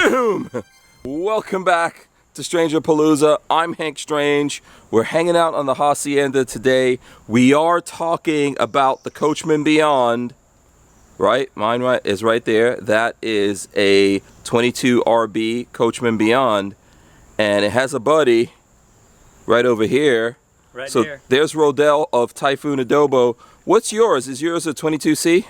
Boom! Welcome back to Stranger Palooza. I'm Hank Strange. We're hanging out on the Hacienda today. We are talking about the Coachmen Beyond. Right? Mine is right there. That is a 22 RB Coachmen Beyond. And it has a buddy right over here. Right so there. There's Rodell of Typhoon Adobo. What's yours? Is yours a 22C?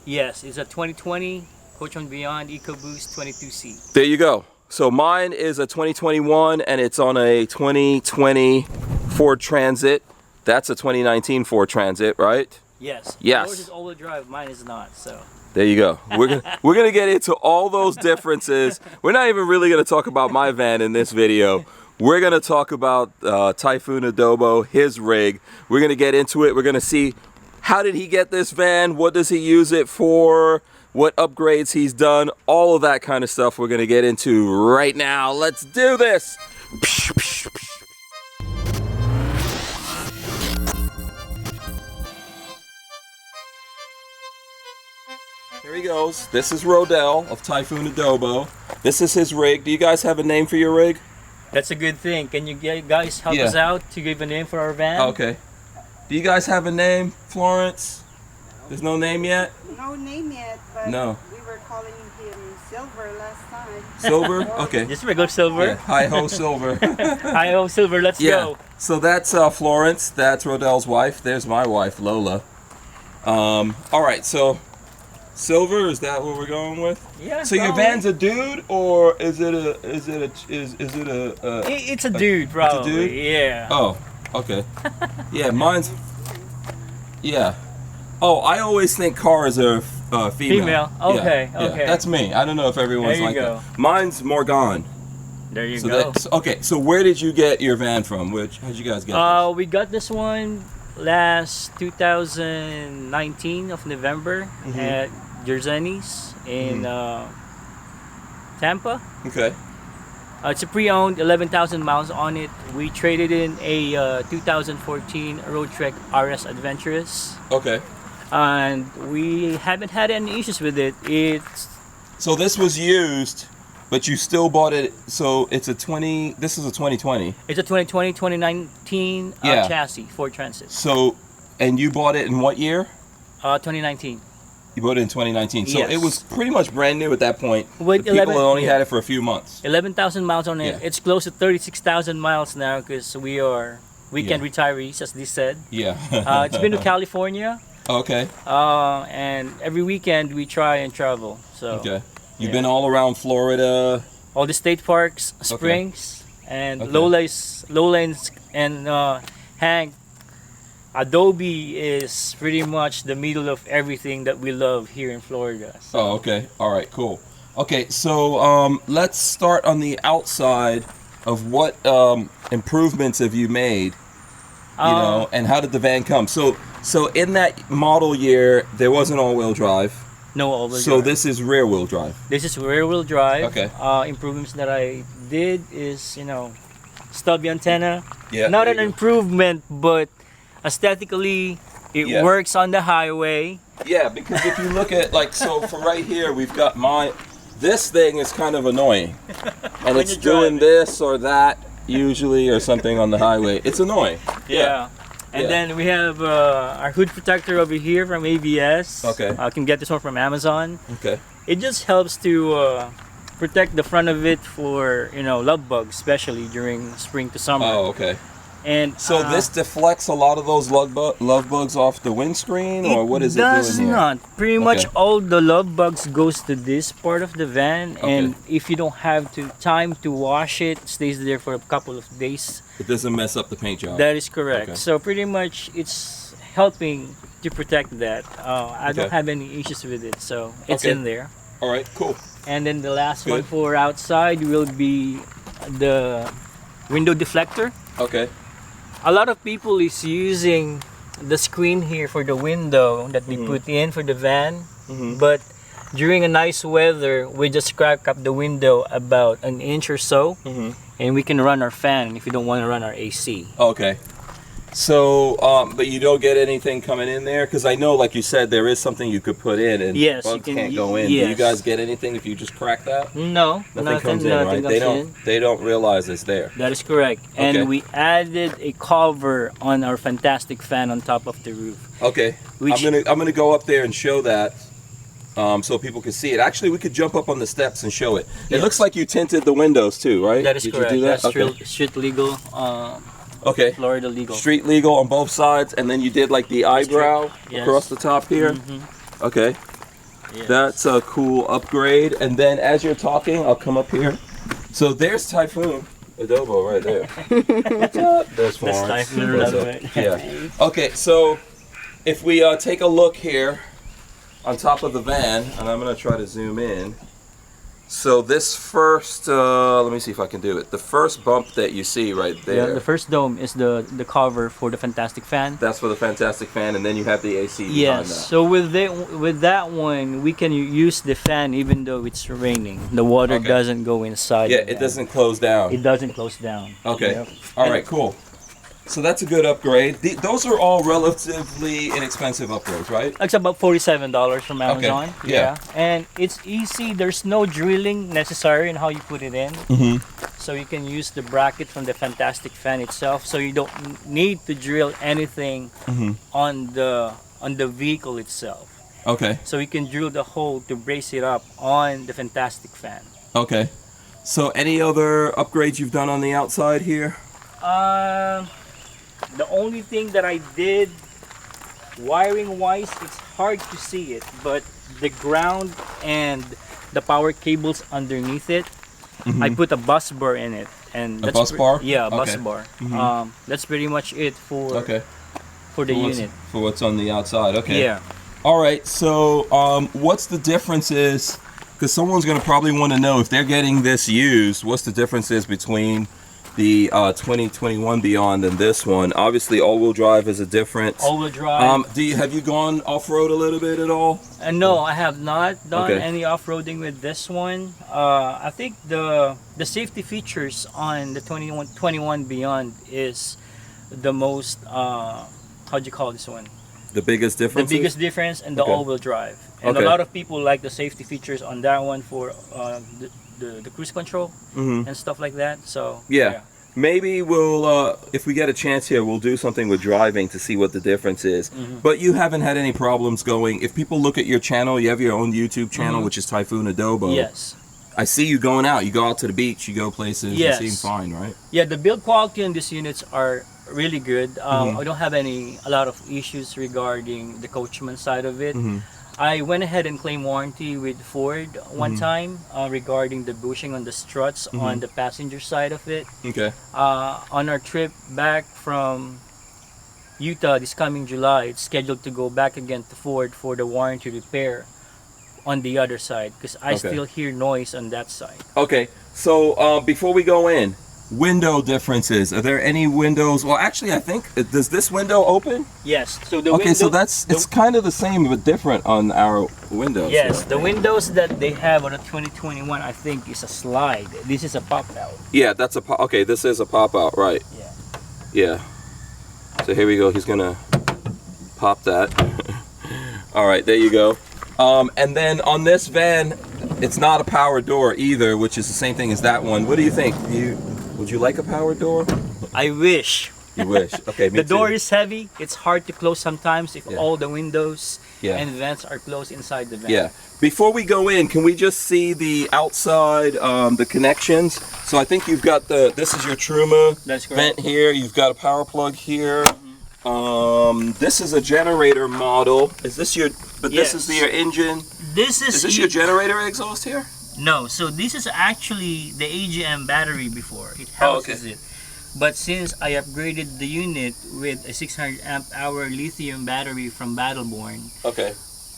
Yes, it's a 2020 Coachmen Beyond EcoBoost 22C. There you go. So mine is a 2021 and it's on a 2020 Ford Transit. That's a 2019 Ford Transit, right? Yes. Yes. Yours is all-wheel drive, mine is not, so. There you go. We're gonna get into all those differences. We're not even really gonna talk about my van in this video. We're gonna talk about Typhoon Adobo, his rig. We're gonna get into it. We're gonna see how did he get this van, what does he use it for, what upgrades he's done, all of that kind of stuff we're gonna get into right now. Let's do this. Here he goes. This is Rodell of Typhoon Adobo. This is his rig. Do you guys have a name for your rig? That's a good thing. Can you guys help us out to give a name for our van? Okay. Do you guys have a name, Florence? There's no name yet? No name yet, but no. We were calling him Silver last time. Silver? Okay. Just regular Silver? Yeah. Hi-ho Silver. Hi-ho Silver, let's go. So that's Florence. That's Rodell's wife. There's my wife, Lola. All right, so Silver, is that what we're going with? Yeah. So your van's a dude, or is it a It's a dude, probably. It's a dude? Yeah. Oh, okay. Yeah, mine's. Yeah. Oh, I always think cars are female. Female. Okay. Yeah, Okay. yeah. That's me. I don't know if everyone's There like you go. that. Mine's Morgan. There you go. Okay, so where did you get your van from? How'd you guys get this? We got this one last 2019 of November at Jersey's in Tampa. Okay. It's a pre-owned, 11,000 miles on it. We traded in a 2014 Road Trek RS Adventurous. Okay. And we haven't had any issues with it. So this was used, but you still bought it. So it's a 20. This is a 2020. It's a 2020, 2019 chassis Ford Transit. So, and you bought it in what year? 2019. You bought it in 2019. So Yes. it was pretty much brand new at that point. With People had only had it for a few months. 11,000 miles on it. Yeah. It's close to 36,000 miles now because we are weekend retirees, as they said. Yeah. It's been to California. Okay. And every weekend we try and travel. So Okay. You've been all around Florida. all the state parks, springs, and Okay. lowlands, and Hank. Adobe is pretty much the middle of everything that we love here in Florida. So. Oh, okay. All right, cool. Okay, so let's start on the outside of what improvements have you made, you know, and how did the van come? So in that model year, there wasn't all-wheel drive. No all-wheel So drive. this is rear-wheel drive. This is rear-wheel drive. Okay. Improvements that I did is, stubby antenna. Yeah. Not there an you go. improvement, but aesthetically, it works on the highway. Yeah, because if you look at, so for right here, we've got this thing is kind of annoying. And it's doing this or that, usually, or something on the highway. It's annoying. Yeah. And then we have our hood protector over here from ABS. Okay. I can get this one from Amazon. Okay. It just helps to protect the front of it for, love bugs, especially during spring to summer. Oh, okay. And so this deflects a lot of those love bugs off the windscreen, or what is it doing here? It does not. Pretty much all the love bugs goes to this part of the van, and if you don't have time to wash it, it stays there for a couple of days. It doesn't mess up the paint job. That is correct. Okay. So pretty much it's helping to protect that. I don't have any issues with it, so it's in there. All right, cool. And then the last one for outside will be the window deflector. Okay. A lot of people is using the screen here for the window that we put in for the van, but during a nice weather, we just crack up the window about an inch or so, and we can run our fan if we don't want to run our AC. Okay. So, but you don't get anything coming in there? Because I know, like you said, there is something you could put in and Yes, bugs you can- can't go in. yes. Do you guys get anything if you just crack that? No, Nothing comes in, right? comes in. They don't realize it's there. That is correct. Okay. And we added a cover on our fantastic fan on top of the roof. Okay, Which- I'm gonna go up there and show that, so people can see it. Actually, we could jump up on the steps and show it. It Yes. looks like you tinted the windows too, right? That is Did correct. you do that? That's Okay. street legal, Okay. Florida legal. Street legal on both sides, and then you did like the eyebrow Yes. across the top here. Okay, Yes. that's a cool upgrade. And then as you're talking, I'll come up here. So there's Typhoon Adobo right there. What's up? There's Florence. Typhoon What's up? Adobo. Yeah. Okay, so if we take a look here on top of the van, and I'm gonna try to zoom in. So this first, let me see if I can do it. The first bump that you see right there. Yeah, the first dome is the cover for the fantastic fan. That's for the fantastic fan, and then you have the AC behind Yes. that. So with that one, we can use the fan even though it's raining. The water Okay. doesn't go inside. Yeah, the it van. doesn't close down. It doesn't close down. Okay. Yep. All right, cool. So that's a good upgrade. Those are all relatively inexpensive upgrades, right? It's about $47 from Okay, Amazon. yeah. And it's easy. There's no drilling necessary in how you put it in. Mm-hmm. So you can use the bracket from the fantastic fan itself. So you don't need to drill anything on the vehicle itself. Okay. So you can drill the hole to brace it up on the fantastic fan. Okay. So any other upgrades you've done on the outside here? The only thing that I did wiring wise, it's hard to see it, but the ground and the power cables underneath it, I put a bus bar in it, and A bus bar? Yeah, a bus Okay. bar. That's pretty much it for Okay. for the unit. For what's on the outside. Okay. Yeah. All right. So what's the differences? Because someone's going to probably want to know if they're getting this used, what's the differences between the 2021 Beyond and this one? Obviously, all-wheel drive is a difference. All-wheel drive. Have you gone off-road a little bit at all? No, I have not done Okay. any off-roading with this one. I think the safety features on the 21 Beyond is the most how'd you call this one? The biggest difference? The biggest difference, and the Okay. all-wheel drive. And Okay. a lot of people like the safety features on that one for the cruise control and stuff like that. So Yeah. Maybe we'll, if we get a chance here, we'll do something with driving to see what the difference is. But you haven't had any problems going. If people look at your channel, you have your own YouTube channel, which is Typhoon Adobo. Yes. I see you going out. You go out to the beach. You go places. Yes. You seem fine, right? Yeah, the build quality on these units are really good. I don't have a lot of issues regarding the Coachmen side of it. I went ahead and claimed warranty with Ford one time regarding the bushing on the struts on the passenger side of it. Okay. On our trip back from Utah this coming July, it's scheduled to go back again to Ford for the warranty repair on the other side because I Okay. still hear noise on that side. Okay. So before we go in, window differences. Are there any windows? Well, actually, I think does this window open? Yes. So the Okay, so window, it's kind of the same but different on our windows. yes, here. the windows that they have on the 2021, I think, is a slide. This is a pop out. Yeah, that's a okay. This is a pop out, right? Yeah. Yeah. So here we go. He's gonna pop that. All right, there you go. And then on this van, it's not a power door either, which is the same thing as that one. What do you think? Would you like a power door? I wish. You wish. Okay, me The door too. is heavy. It's hard to close sometimes if Yeah. all the windows Yeah. and vents are closed inside the van. Yeah. Before we go in, can we just see the outside, the connections? So I think you've got this is your Truma That's vent correct. here. You've got a power plug here. This is a generator model. Is this your? But this is Yes. your engine. This Is this your generator exhaust here? No, so this is actually the AGM battery before. It Oh, houses it. But since I upgraded the unit with a 600 amp hour lithium battery from Battleborn, Okay.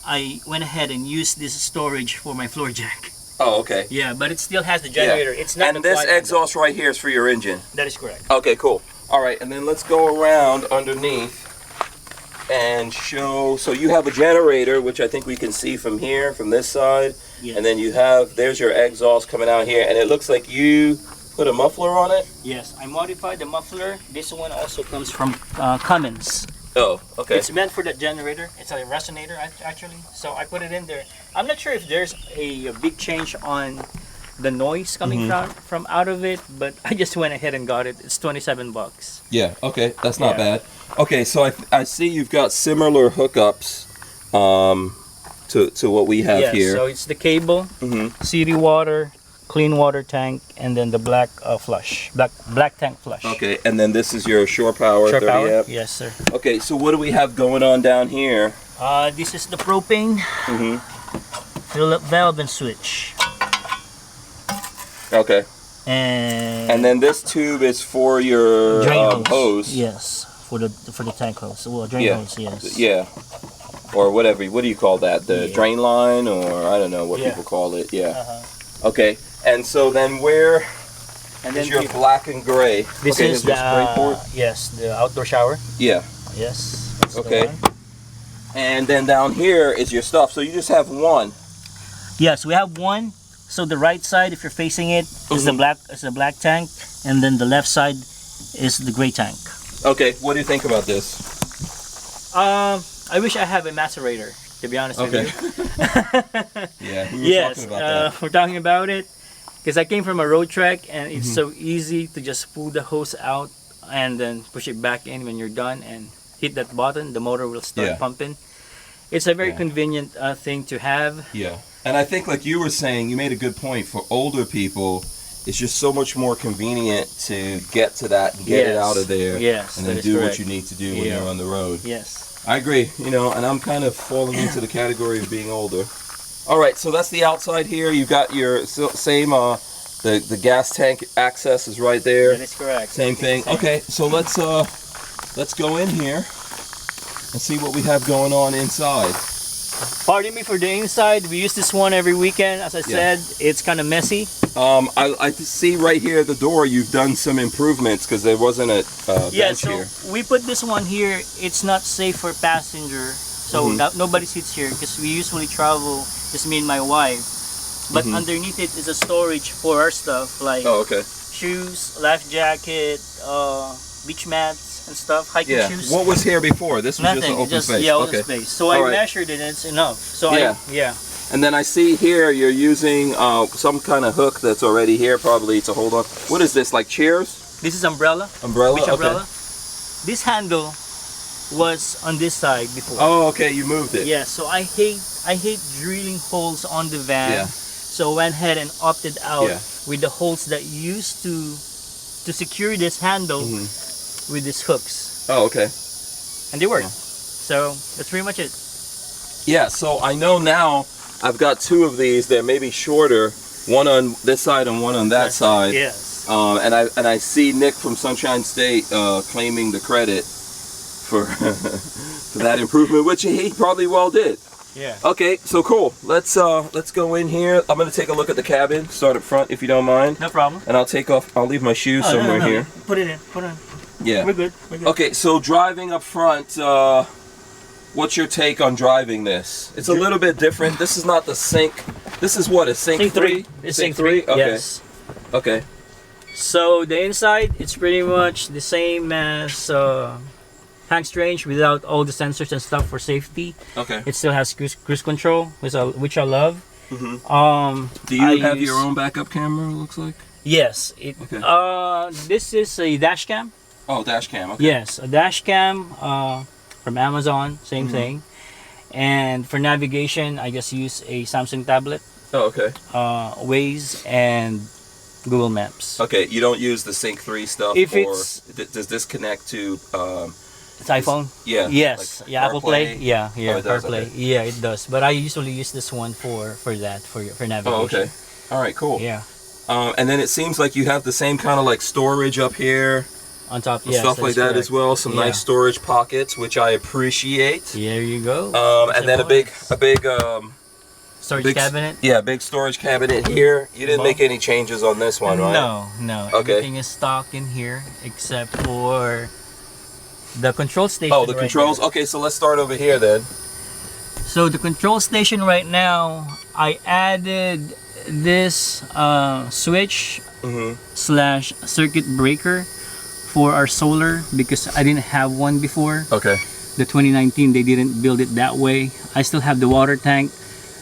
I went ahead and used this storage for my floor jack. Oh, okay. Yeah, but it still has the generator. It's not And the this quiet- exhaust right here is for your engine. That is correct. Okay, cool. All right, and then let's go around underneath and show. So you have a generator, which I think we can see from here, from this side. Yes. And then you have, there's your exhaust coming out here, and it looks like you put a muffler on it? Yes, I modified the muffler. This one also comes from Cummins. Oh, okay. It's meant for the generator. It's a resonator actually. So I put it in there. I'm not sure if there's a big change on the noise coming from out of it, but I just went ahead and got it. It's 27 bucks. Yeah, okay, that's not Yeah. bad. Okay, so I see you've got similar hookups to what we have Yeah, here. so it's the cable, city water, clean water tank, and then the black black tank flush. Okay, and then this is your shore power Shore 30 power? amp. Yes, sir. Okay, so what do we have going on down here? This is the propane. Fill up valve and switch. Okay, And then this tube is for your drain hose. Yes, for the tank hose. Well, drain Yeah. hose. Yes. Yeah, or whatever. What do you call that? The drain line, or I don't know what Yeah. people call it. Yeah. Okay, and so then where And is then your black and gray? this okay, is your spray port? yes, the outdoor shower. Yeah. Yes. That's the Okay. one. And then down here is your stuff. So you just have one. Yes, we have one. So the right side, if you're facing it, is the black tank, and then the left side is the gray tank. Okay, what do you think about this? I wish I have a macerator, to be honest with you. Yeah, we were Yes, talking about that. we're talking about it because I came from a road trek, and it's so easy to just pull the hose out and then push it back in when you're done and hit that button. The motor will start Yeah. pumping. It's a very Yeah. convenient thing to have. Yeah. And I think, like you were saying, you made a good point. For older people, it's just so much more convenient to get to that and get it Yes. out of there. Yes, And then that is do correct. what you need to do when Yeah. you're on the road. Yes. I agree, you know, and I'm kind of falling into the category of being older. All right, so that's the outside here. You've got your same, the gas tank access is right there. That is correct. Same thing. Okay, so let's go in here and see what we have going on inside. Pardon me for the inside. We use this one every weekend. As I said, it's kind of messy. I see right here at the door you've done some improvements because there wasn't a Yeah, bench so here. we put this one here. It's not safe for passenger, so nobody sits here because we usually travel, just me and my wife. But underneath it is a storage for our stuff like Oh, okay. shoes, life jacket, beach mats and stuff, hiking Yeah. shoes. What was here before? This was just an Nothing, open space. yeah, open Okay. space. So I All right. measured it and it's enough. So Yeah. And then I see here you're using some kind of hook that's already here, probably to hold on. What is this, like chairs? This is umbrella. Umbrella? Beach Okay. umbrella. This handle was on this side before. Oh, okay, you moved it. Yeah, so I hate drilling holes on the van. Yeah. So I went ahead and opted out Yeah. with the holes that used to secure this handle with these hooks, Oh, okay. and they work. Yeah. So that's pretty much it. Yeah, so I know now I've got two of these. They're maybe shorter, one on this side and one on that side. Yes. And I see Nick from Sunshine State claiming the credit for for that improvement, which he probably well did. Yeah. Okay, so cool. Let's go in here. I'm gonna take a look at the cabin. Start up front if you don't mind. No problem. And I'll leave my shoes Oh, no, somewhere no, no. here. Put it in. Put it in. Yeah. We're good. We're good. Okay, so driving up front, what's your take on driving this? It's a little bit different. This is not the Sync. This is what, a Sync, Sync 3? It's Sync 3. Okay. Yes. Okay. So the inside, it's pretty much the same as Hank Strange without all the sensors and stuff for safety. Okay. It still has cruise control, which I love. Do you I have use- your own backup camera, it looks like? Yes. It. Okay. This is a dash cam. Oh, dash cam. Okay. Yes, a dash cam from Amazon, same thing. And for navigation, I just use a Samsung tablet, Oh, okay. Waze, and Google Maps. Okay, you don't use the Sync 3 stuff, If or it's- does this connect to, It's iPhone. yeah. Yes. like Yeah, Apple Play. CarPlay? Yeah. Oh, it does, CarPlay. okay. Yeah, it does. But I usually use this one for navigation. Oh, okay. All right, cool. Yeah. And then it seems like you have the same kind of like storage up here, On top. and Yes, stuff like that that's as well. Some Yeah. nice storage pockets, which I appreciate. There you go. And then a big storage big cabinet. Yeah, big storage cabinet here. You didn't make any changes on this one, right? No. Okay. Everything is stock in here except for the control station. Oh, the right controls. there. Okay, so let's start over here then. So the control station right now, I added this switch slash circuit breaker for our solar because I didn't have one before. Okay. The 2019, they didn't build it that way. I still have the water tank,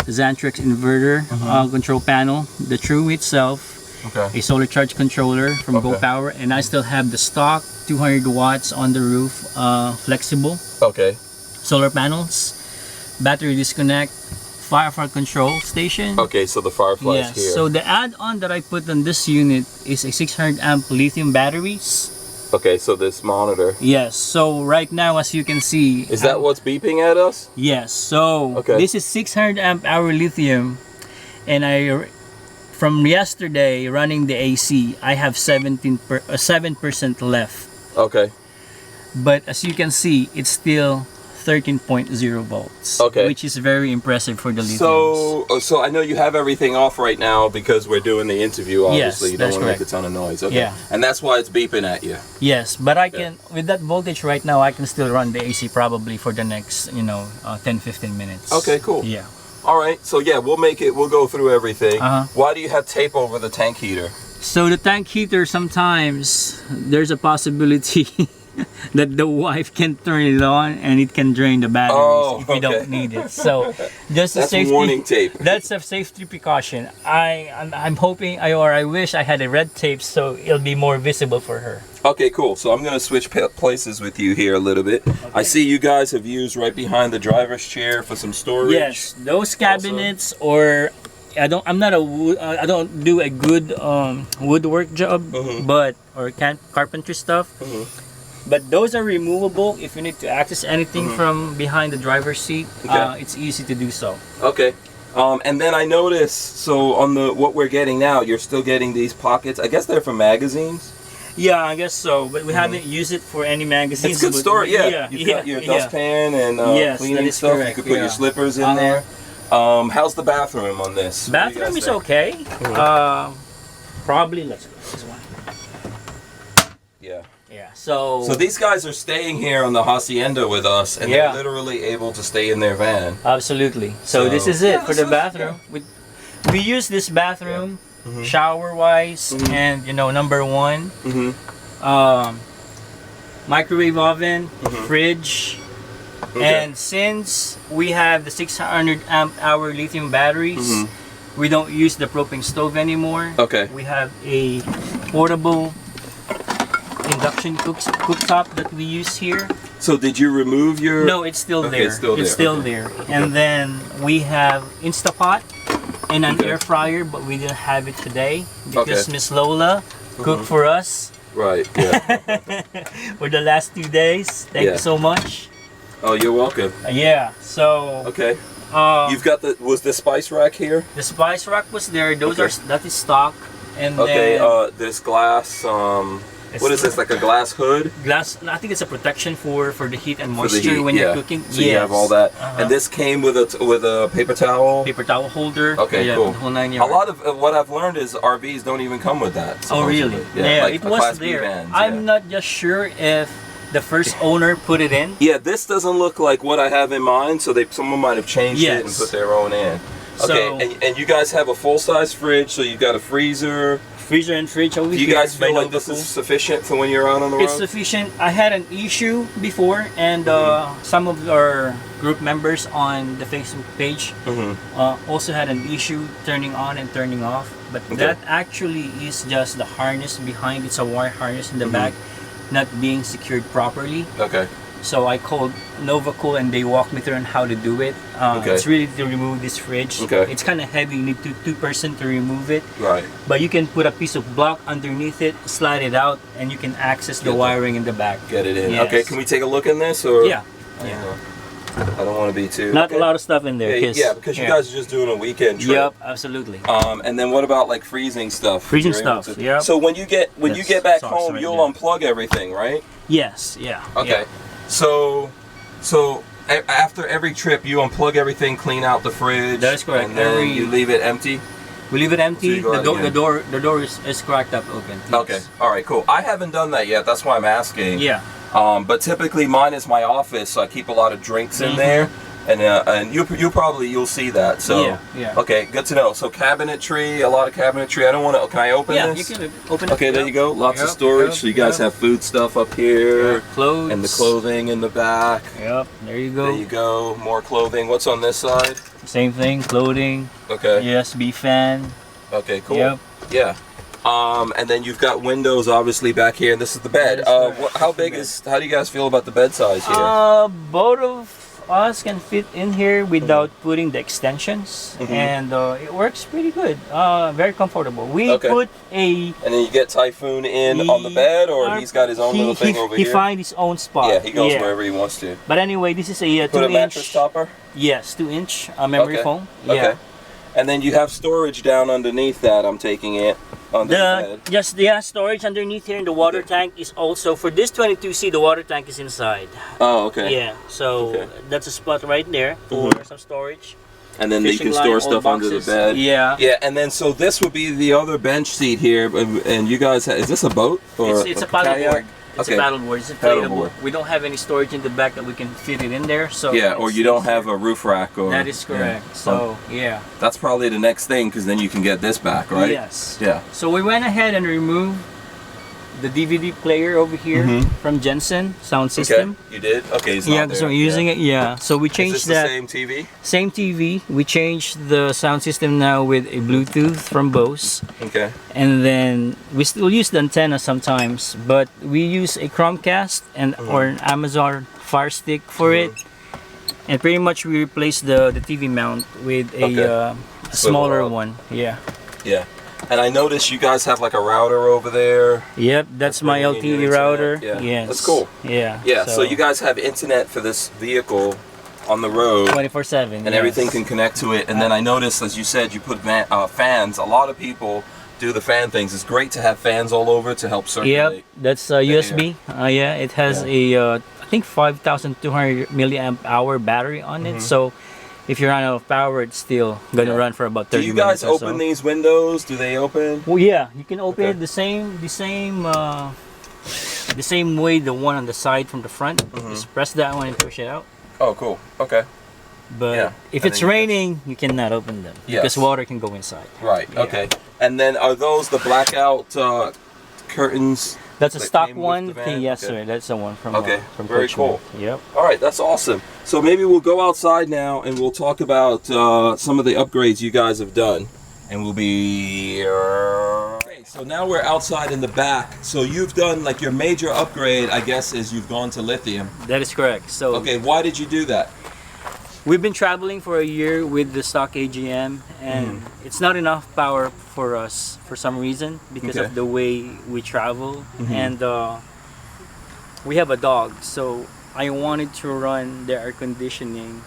Xantrex inverter, control panel, the True itself, Okay. a solar charge controller from Okay. Go Power, and I still have the stock 200 watts on the roof, flexible Okay. solar panels, battery disconnect, Firefly control station. Okay, so the Firefly Yes. is here. So the add-on that I put on this unit is a 600 amp lithium batteries. Okay, so this monitor. Yes. So right now, as you can see, Is that what's beeping at us? yes. So Okay. this is 600 amp hour lithium, and from yesterday running the AC, I have 7% left. Okay. But as you can see, it's still 13.0 volts. Okay. Which is very impressive for the lithiums. So I know you have everything off right now because we're doing the interview. Obviously, you don't that's want to make a correct. ton of noise. Okay. Yeah. And that's why it's beeping at you. Yes, but I can, with that voltage right now, I can still run the AC probably for the next, 10-15 minutes. Okay, cool. Yeah. All right. So yeah, we'll go through everything. Uh-huh. Why do you have tape over the tank heater? So the tank heater, sometimes there's a possibility that the wife can turn it on and it can drain the batteries if we don't need it. So just a That's safety warning tape. That's a safety precaution. I'm hoping I wish I had a red tape so it'll be more visible for her. Okay, cool. So I'm gonna switch places with you here a little bit. I see you guys have used right behind the driver's chair for some storage. Yes, those cabinets or I don't do a good woodwork job, but carpentry stuff. But those are removable if you need to access anything from behind the driver's seat. Okay. It's easy to do so. Okay. And then I noticed, so on what we're getting now, you're still getting these pockets. I guess they're for magazines. Yeah, I guess so. But we haven't used it for any magazines. It's good but- storage. Yeah. You've got your dustpan and Yes, that cleaning is stuff. correct, You could put yeah. your slippers in there. How's the bathroom on this? What do you Bathroom guys is think? okay. Probably let's go this one. Yeah. Yeah. So these guys are staying here on the Hacienda with us, and Yeah. they're literally able to stay in their van. absolutely. So this is it for the bathroom. We use this bathroom shower wise, and number one, microwave oven, fridge, and since we have the 600 amp hour lithium batteries, we don't use the propane stove anymore. Okay. We have a portable induction cooktop that we use here. So did you remove your? No, it's still Okay, there. it's still there, It's still okay. there. And then we have Instapot and an Okay. air fryer, but we didn't have it today because Okay. Miss Lola cooked for us Right. Yeah. for the last 2 days. Thank Yeah. you so much. Oh, you're welcome. Yeah. So Okay. You've got was the spice rack here? the spice rack was there. Those Okay. that is stock. And Okay. then This glass. What is this? Like a glass hood? glass. I think it's a protection for the heat and For the moisture heat, when yeah. you're cooking. So you have all that, and this came with a paper towel. paper towel holder. Okay, yeah, cool. the whole 9 A yards. lot of what I've learned is RVs don't even come with that. Oh really? supposedly. Yeah, like it the was Class B there. vans, I'm yeah. not just sure if the first owner put it in. Yeah, this doesn't look like what I have in mind, so someone might have changed it and Yes. put their own in. Okay, So- and you guys have a full-size fridge, so you've got a freezer. Freezer and fridge over Do you here. guys by feel like this Novacool. is sufficient for when you're out on the road? It's sufficient. I had an issue before, and some of our group members on the Facebook page also had an issue turning on and turning off. But Okay. that actually is just the harness behind. It's a wire harness in the back, not being secured properly. Okay. So I called Novacool and they walked me through on how to do it. Okay. It's really to remove this fridge. Okay. It's kind of heavy. You need two-person to remove it. Right. But you can put a piece of block underneath it, slide it out, and you can access the Get the- wiring in the back. Get it in. Yes. Okay, can we take a look in this? Or Yeah. Yeah. I don't want to be too. Not okay. a lot of stuff in there. Yeah, because you guys are just doing a weekend trip. Yep, absolutely. And then what about like freezing stuff? Freezing You're able stuff, to- yep. So when you get That's back sauce home, right you'll there. unplug everything, right? Yes, yeah. Okay. yeah. So after every trip, you unplug everything, clean out the fridge. That is correct. And then you leave it empty. We leave it empty. So you go out again. The door is cracked up open. Yes. Okay. All right. Cool. I haven't done that yet. That's why I'm asking. Yeah. But typically mine is my office, so I keep a lot of drinks in there. And you'll see that. So Yeah, yeah. Okay, good to know. So cabinetry, a lot of cabinetry. I don't want to. Can I open Yeah, this? you can open it. Okay, there you go. Lots of Yep, storage. yep, So you guys yep. have food stuff up here, Clothes. and the clothing in the back. Yep, there you go. There you go. More clothing. What's on this side? Same thing, clothing, Okay. USB fan. Okay. Cool. Yep. Yeah. And then you've got windows obviously back here, and this is the bed. That is correct. How big is? How do you guys feel about the bed size here? Both of us can fit in here without putting the extensions, and it works pretty good. Very comfortable. We Okay. put a. And then you get Typhoon in on the bed, or he's got his own little thing over he here? finds his own spot. Yeah, he goes wherever he wants to. But anyway, this is a Put a 2-inch. mattress topper? Yes, 2-inch memory Okay. foam. Okay. Yeah. And then you have storage down underneath that, I'm taking it, under the bed. Storage underneath here in the water tank is also for this 22C. The water tank is inside. Oh, okay. Yeah, so Okay. that's a spot right there for some storage. And then you Fishing can line, store old stuff under the boxes. bed. Yeah. Yeah, and then so this would be the other bench seat here, and you guys, is this a boat? Or It's a kayak? paddleboard. It's Okay. a paddleboard. It's Paddleboard. inflatable. We don't have any storage in the back that we can fit it in there. So Yeah, or it's you don't easier. have a roof rack, or That is correct. Yeah. So yeah. That's probably the next thing, because then you can get this back, right? Yes. Yeah. So we went ahead and removed the DVD player over here from Jensen sound system. Okay. You did? Okay. It's Yeah, not because there. we're using it. Yeah. So we Is changed this the that. same TV? Same TV. We changed the sound system now with a Bluetooth from Bose. Okay. And then we still use the antenna sometimes, but we use a Chromecast and or an Amazon Fire Stick for it. And pretty much we replaced the TV mount with a Okay. smaller Swivel up. one. Yeah. Yeah. And I noticed you guys have like a router over there. Yep, that's my bringing in LTE your router. internet. Yeah. Yes. That's cool. Yeah. Yeah, so you guys have internet for this vehicle on the road, 24/7. and everything can connect to it. And then I noticed, as you said, you put fans. A lot of people do the fan things. It's great to have fans all over to help circulate. Yep, that's USB. Yeah, it has a I think 5,200 milliamp hour battery on it. So if you run out of power, it's still gonna run for about 30 Do you minutes. guys open these windows? Do they open? Well, yeah, you can open Okay. it the same way the one on the side from the front. Just press that one and push it out. Oh, cool. Okay. But Yeah, if and it's then you raining, you cannot open them because Yes. water can go inside. Right. Yeah. Okay. And then are those the blackout curtains? That's a That stock came with one. the van? Yes, Okay. sir. That's the one from Okay, from very Coachmen. cool. Yep. All right, that's awesome. So maybe we'll go outside now and we'll talk about some of the upgrades you guys have done, and we'll be. Okay, so now we're outside in the back. So you've done like your major upgrade, I guess, is you've gone to lithium. That is correct. So Okay, why did you do that? we've been traveling for a year with the stock AGM, and it's not enough power for us for some reason because Okay. of the way we travel, and we have a dog. So I wanted to run the air conditioning,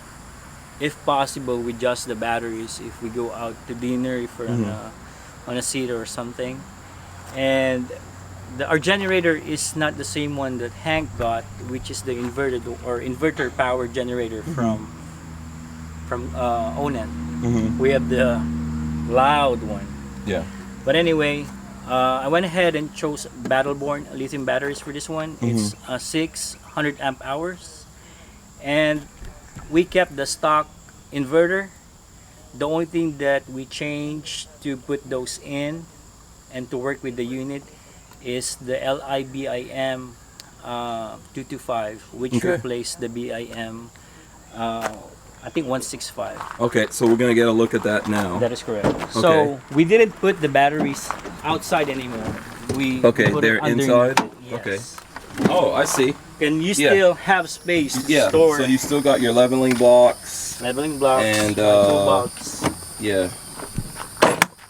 if possible, with just the batteries. If we go out to dinner, if we're on a seat or something, and our generator is not the same one that Hank got, which is the inverter power generator from Onan. We have the loud one. Yeah. But anyway, I went ahead and chose Battleborn lithium batteries for this one. It's 600 amp hours, and we kept the stock inverter. The only thing that we changed to put those in and to work with the unit is the LIBIM 225, which replaced the BIM I think 165. Okay, so we're gonna get a look at that now. That is correct. So we didn't put the batteries outside anymore. We put they're them inside? underneath it. Okay. Yes. Oh, I see. And you Yeah. still have space to Yeah. store So you still got your leveling blocks. leveling blocks and, toolbox, Yeah.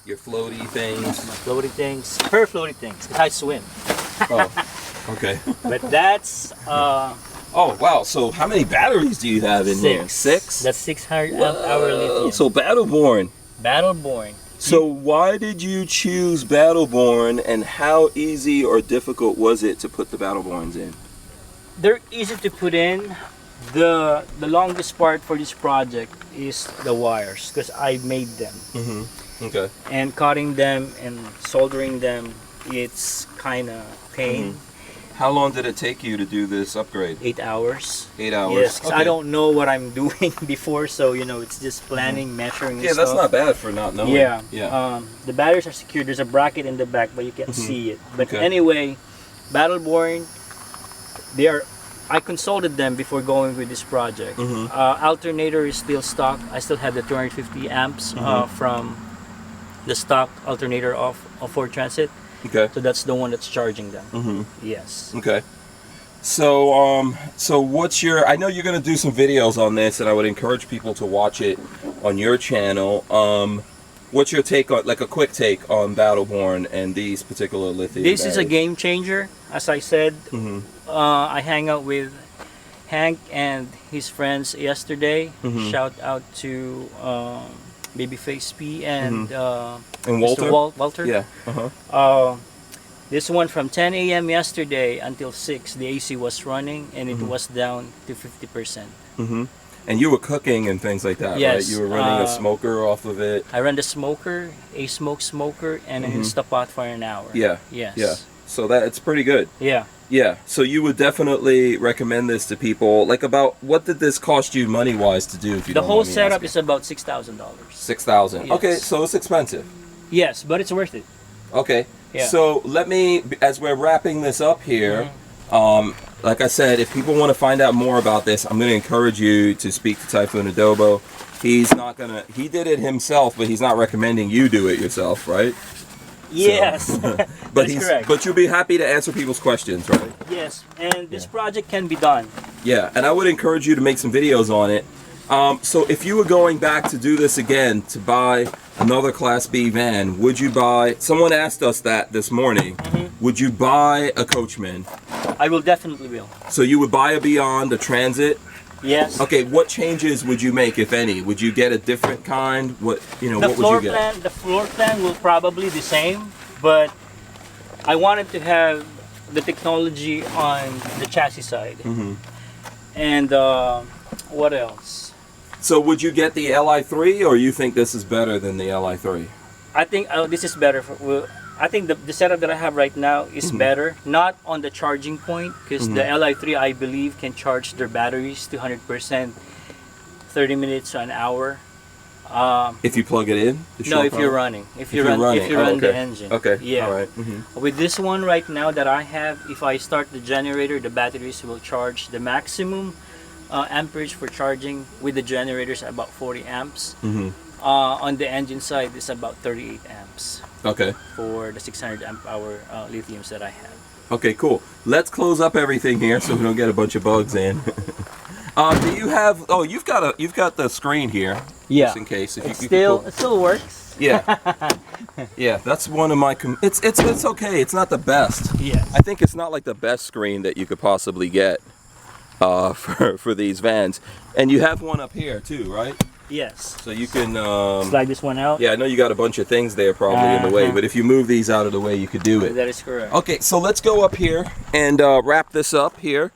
Your floaty things. floaty things, per floaty things, because I swim. Oh. Okay. But that's Oh wow! So how many batteries do you have in here? 6. That's 600 amp hour lithium. So Battleborn. Battleborn. So why did you choose Battleborn, and how easy or difficult was it to put the Battleborns in? They're easy to put in. The longest part for this project is the wires, because I made them. Okay. And cutting them and soldering them, it's kind of pain. How long did it take you to do this upgrade? 8 hours. 8 hours. Yes, 'cause Okay. I don't know what I'm doing before, so you know it's just planning, measuring. Yeah, and that's stuff. not bad for not knowing. Yeah. Yeah. The batteries are secured. There's a bracket in the back, but you can't see it. But Okay. anyway, Battleborn, they are. I consulted them before going with this project. Alternator is still stock. I still have the 250 amps from the stock alternator of Ford Transit. Okay. So that's the one that's charging them. Yes. Okay. So, so what's your? I know you're gonna do some videos on this, and I would encourage people to watch it on your channel. What's your take on, like a quick take on Battleborn and these particular lithium? This is a batteries? game changer, as I said. I hang out with Hank and his friends yesterday. Shout out to Babyface P and Walter. Mr. Walter. Yeah. This one from 10 a.m. yesterday until 6, the AC was running and it was down to 50%. And you were cooking and things like that, Yes, right? You were running a smoker off of it. I ran the smoker, a smoker, and an Instapot for an hour. Yeah. Yes. Yeah. So that it's pretty good. Yeah. Yeah. So you would definitely recommend this to people. Like, about what did this cost you money wise to do? If you The don't whole mind me setup asking? is about $6,000. $6,000. Yes. Okay, so it's expensive. Yes, but it's worth it. Okay. Yeah. So let me, as we're wrapping this up here, like I said, if people want to find out more about this, I'm going to encourage you to speak to Typhoon Adobo. He's not going to, he did it himself, but he's not recommending you do it yourself, right? Yes. But That's correct. But you'll be happy to answer people's questions, right? Yes, and this project can be done. Yeah, and I would encourage you to make some videos on it. So if you were going back to do this again, to buy another Class B van, would you buy, someone asked us that this morning, would you buy a Coachman? I will definitely will. So you would buy a Beyond, a Transit? Yes. Okay, what changes would you make, if any? Would you get a different kind? What, you know, The what would floor you get? plan, the floor plan will probably the same, but I wanted to have the technology on the chassis side. And what else? So would you get the Li3, or you think this is better than the Li3? I think this is better. I think the setup that I have right now is better. Not on the charging point, because the Li3, I believe, can charge their batteries to 100%, 30 minutes to an hour. If you plug it in? the No, shore if power? you're running. If you you're run, running. if you Oh, run the okay. engine. Okay. Yeah. All right. With this one right now that I have, if I start the generator, the batteries will charge the maximum amperage for charging with the generators about 40 amps. On the engine side, it's about 38 amps Okay. for the 600 amp hour lithiums that I have. Okay, cool. Let's close up everything here so we don't get a bunch of bugs in. Do you have? Oh, you've got the screen here. Yeah. Just in case. If It you still could it still works. yeah. Yeah, that's one of my. It's okay. It's not the best. Yes. I think it's not like the best screen that you could possibly get for these vans. And you have one up here too, right? Yes. So you can. Slide this one out. Yeah, I know you got a bunch of things there probably in the way, but if you move these out of the way, you could do it. That is correct. Okay, so let's go up here and wrap this up here.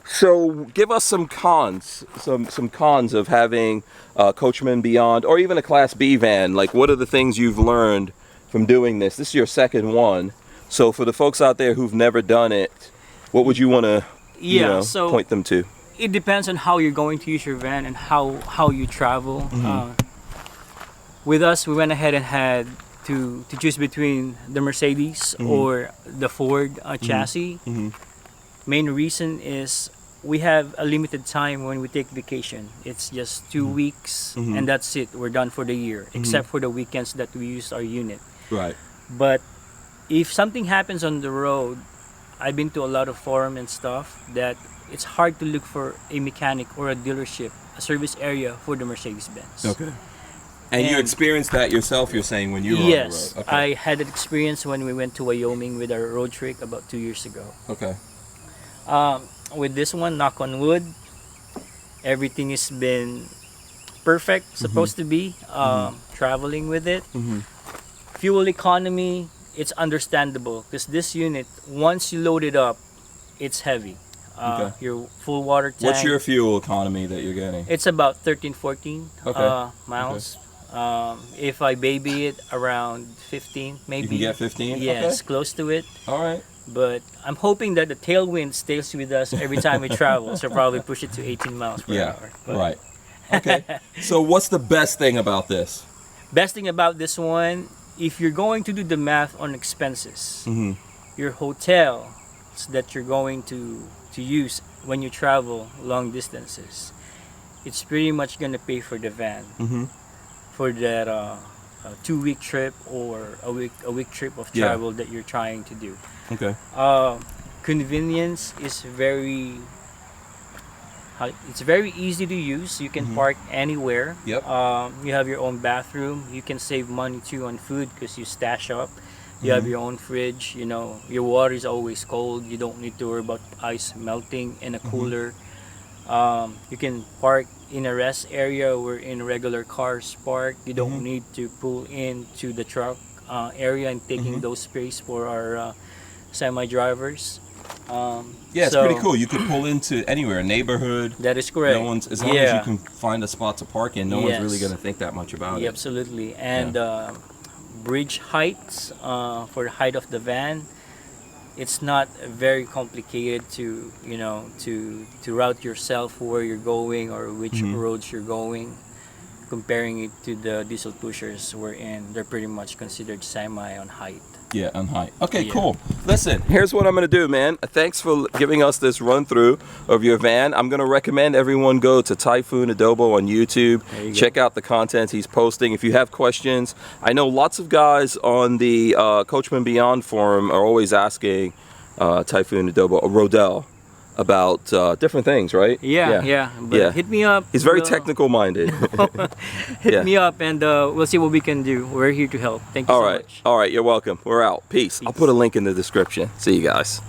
So give us some cons, some cons of having Coachmen Beyond, or even a Class B van. Like, what are the things you've learned from doing this? This is your second one. So for the folks out there who've never done it, what would you want to so point them to? it depends on how you're going to use your van and how you travel. With us, we went ahead and had to choose between the Mercedes or the Ford chassis. Main reason is we have a limited time when we take vacation. It's just 2 weeks and that's it. We're done for the year, except for the weekends that we use our unit. Right. But if something happens on the road, I've been to a lot of forum and stuff that it's hard to look for a mechanic or a dealership, a service area for the Mercedes-Benz. Okay. And you experienced that yourself, you're saying, when you were Yes, on the road? I had that experience when we went to Wyoming with our road trip about 2 years ago. Okay. With this one, knock on wood, everything has been perfect, supposed to be, traveling with it. Fuel economy, it's understandable because this unit, once you load it up, it's heavy. Okay. Your full water tank. What's your fuel economy that you're getting? It's about 13-14 Okay. miles If I baby it around 15, maybe. You can get 15? Yes, Okay. close to it. All right. But I'm hoping that the tailwind stays with us every time we travel. So probably push it to 18 miles per Yeah, hour. But right. Okay. So what's the best thing about this? best thing about this one, if you're going to do the math on expenses, Mm-hmm. your hotels that you're going to use when you travel long distances, it's pretty much gonna pay for the van Mm-hmm. for that 2-week trip or a week trip of Yeah. travel that you're trying to do. Okay. Convenience is it's very easy to use. You can park anywhere. Yep. You have your own bathroom. You can save money too on food because you stash up. You have your own fridge. You know, your water is always cold. You don't need to worry about ice melting in a cooler. You can park in a rest area where in regular cars park. You don't need to pull into the truck area and taking those space for our semi drivers. Yeah, it's so pretty cool. You could pull into anywhere, neighborhood. That is correct. No one's, as long as you can find a spot to park in, no one's really going to think that much about Yeah, it. absolutely. And bridge heights for the height of the van, it's not very complicated to to route yourself where you're going or which roads you're going. Comparing it to the diesel pushers, wherein they're pretty much considered semi on height. Yeah, on height. Okay, Yeah. cool. Listen, here's what I'm going to do, man. Thanks for giving us this run through of your van. I'm going to recommend everyone go to Typhoon Adobo on YouTube. Check out the content he's posting. If you have questions, I know lots of guys on the Coachmen Beyond forum are always asking Typhoon Adobo, Rodell, about different things, right? Yeah. But hit me up. He's very technical minded. Hit me up and we'll see what we can do. We're here to help. Thank you so much. All right, you're welcome. We're out. Peace. I'll put a link in the description. See you guys.